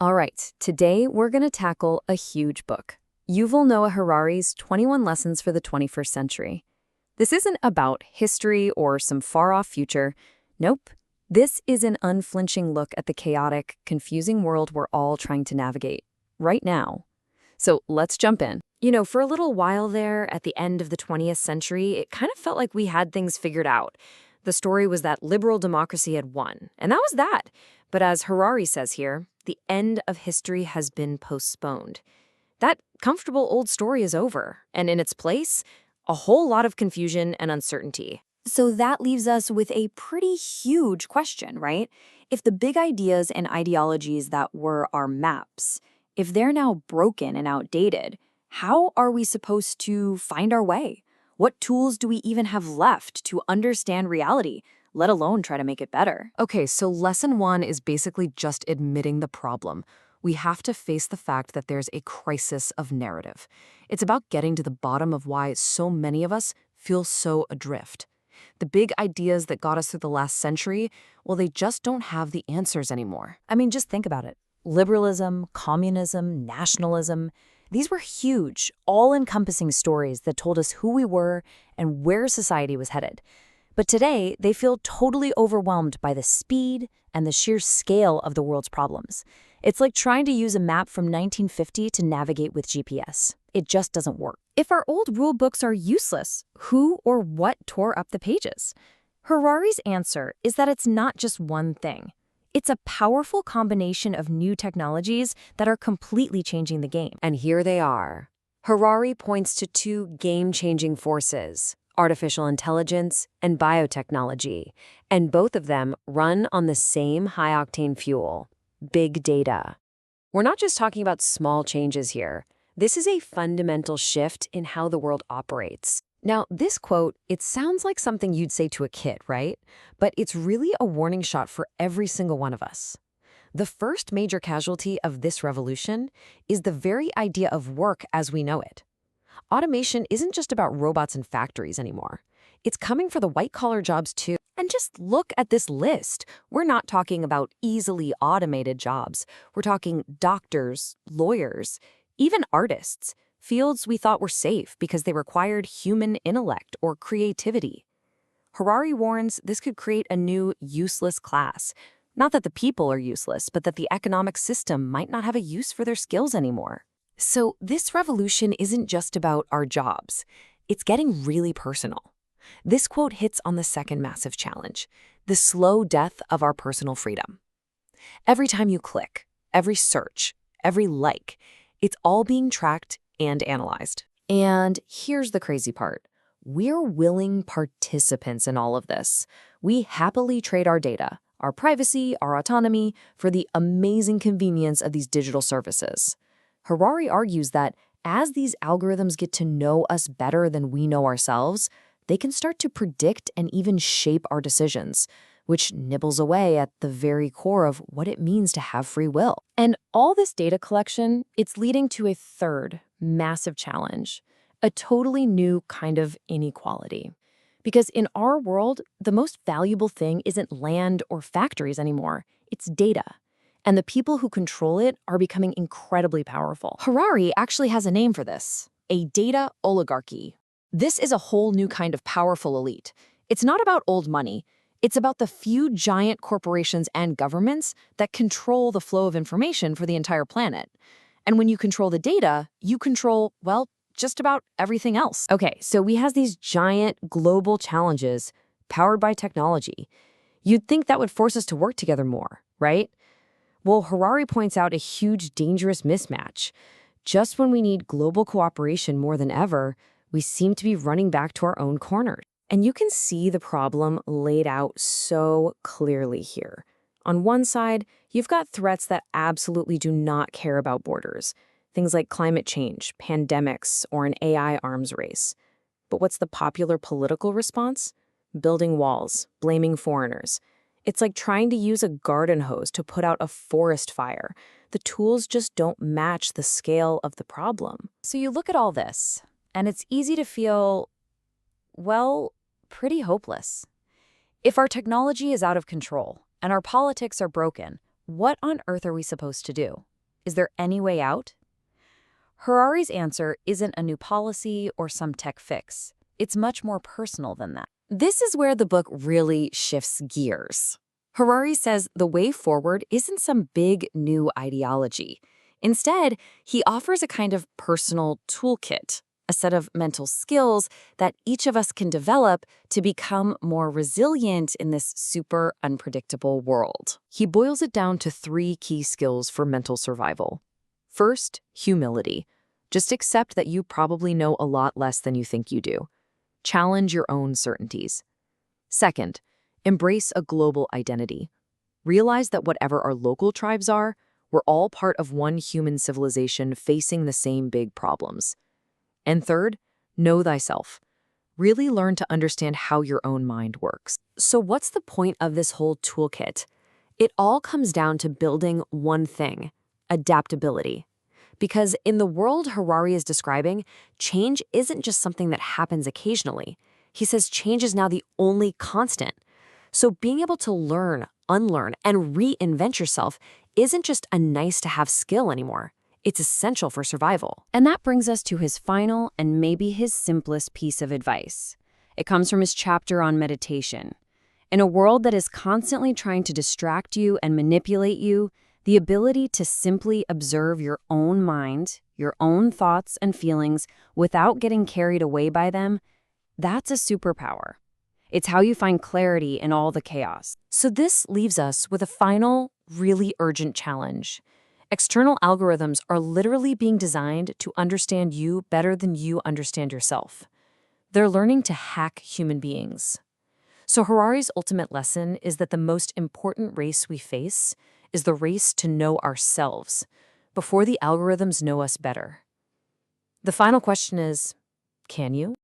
All right, today we're going to tackle a huge book, Yuval Noah Harari's 21 Lessons for the 21st Century. This isn't about history or some far-off future. Nope. This is an unflinching look at the chaotic, confusing world we're all trying to navigate right now. So let's jump in. For a little while there, at the end of the 20th century, it kind of felt like we had things figured out. The story was that liberal democracy had won, and that was that. But as Harari says here, the end of history has been postponed. That comfortable old story is over, and in its place, a whole lot of confusion and uncertainty. So that leaves us with a pretty huge question, right? If the big ideas and ideologies that were our maps, if they're now broken and outdated, how are we supposed to find our way? What tools do we even have left to understand reality, let alone try to make it better? Okay, so lesson one is basically just admitting the problem. We have to face the fact that there's a crisis of narrative. It's about getting to the bottom of why so many of us feel so adrift. The big ideas that got us through the last century, well, they just don't have the answers anymore. I mean, just think about it. Liberalism, communism, nationalism, these were huge, all-encompassing stories that told us who we were and where society was headed. But today, they feel totally overwhelmed by the speed and the sheer scale of the world's problems. It's like trying to use a map from 1950 to navigate with GPS. It just doesn't work. If our old rule books are useless, who or what tore up the pages? Harari's answer is that it's not just one thing. It's a powerful combination of new technologies that are completely changing the game. And here they are. Harari points to two game-changing forces: artificial intelligence and biotechnology, and both of them run on the same high-octane fuel, big data. We're not just talking about small changes here. This is a fundamental shift in how the world operates. Now, this quote, it sounds like something you'd say to a kid, right? But it's really a warning shot for every single one of us. The first major casualty of this revolution is the very idea of work as we know it. Automation isn't just about robots in factories anymore. It's coming for the white-collar jobs too. And just look at this list. We're not talking about easily automated jobs. We're talking doctors, lawyers, even artists, fields we thought were safe because they required human intellect or creativity. Harari warns this could create a new useless class. Not that the people are useless, but that the economic system might not have a use for their skills anymore. So this revolution isn't just about our jobs. It's getting really personal. This quote hits on the second massive challenge, the slow death of our personal freedom. Every time you click, every search, every like, it's all being tracked and analyzed. And here's the crazy part. We're willing participants in all of this. We happily trade our data, our privacy, our autonomy, for the amazing convenience of these digital services. Harari argues that as these algorithms get to know us better than we know ourselves, they can start to predict and even shape our decisions, which nibbles away at the very core of what it means to have free will. And all this data collection, it's leading to a third massive challenge, a totally new kind of inequality. Because in our world, the most valuable thing isn't land or factories anymore, it's data. And the people who control it are becoming incredibly powerful. Harari actually has a name for this, a data oligarchy. This is a whole new kind of powerful elite. It's not about old money. It's about the few giant corporations and governments that control the flow of information for the entire planet. And when you control the data, you control, well, just about everything else. Okay, so we have these giant global challenges powered by technology. You'd think that would force us to work together more, right? Well, Harari points out a huge, dangerous mismatch. Just when we need global cooperation more than ever, we seem to be running back to our own corners. And you can see the problem laid out so clearly here. On one side, you've got threats that absolutely do not care about borders. Things like climate change, pandemics, or an AI arms race. But what's the popular political response? Building walls, blaming foreigners. It's like trying to use a garden hose to put out a forest fire. The tools just don't match the scale of the problem. So you look at all this, and it's easy to feel, well, pretty hopeless. If our technology is out of control and our politics are broken, what on earth are we supposed to do? Is there any way out? Harari's answer isn't a new policy or some tech fix. It's much more personal than that. This is where the book really shifts gears. Harari says the way forward isn't some big new ideology. Instead, he offers a kind of personal toolkit, a set of mental skills that each of us can develop to become more resilient in this super unpredictable world. He boils it down to 3 key skills for mental survival. First, humility. Just accept that you probably know a lot less than you think you do. Challenge your own certainties. Second, embrace a global identity. Realize that whatever our local tribes are, we're all part of one human civilization facing the same big problems. And third, know thyself. Really learn to understand how your own mind works. So what's the point of this whole toolkit? It all comes down to building one thing: adaptability. Because in the world Harari is describing, change isn't just something that happens occasionally. He says change is now the only constant. So being able to learn, unlearn, and reinvent yourself isn't just a nice-to-have skill anymore. It's essential for survival. And that brings us to his final and maybe his simplest piece of advice. It comes from his chapter on meditation. In a world that is constantly trying to distract you and manipulate you, the ability to simply observe your own mind, your own thoughts and feelings without getting carried away by them, that's a superpower. It's how you find clarity in all the chaos. So this leaves us with a final, really urgent challenge. External algorithms are literally being designed to understand you better than you understand yourself. They're learning to hack human beings. So Harari's ultimate lesson is that the most important race we face is the race to know ourselves before the algorithms know us better. The final question is, can you?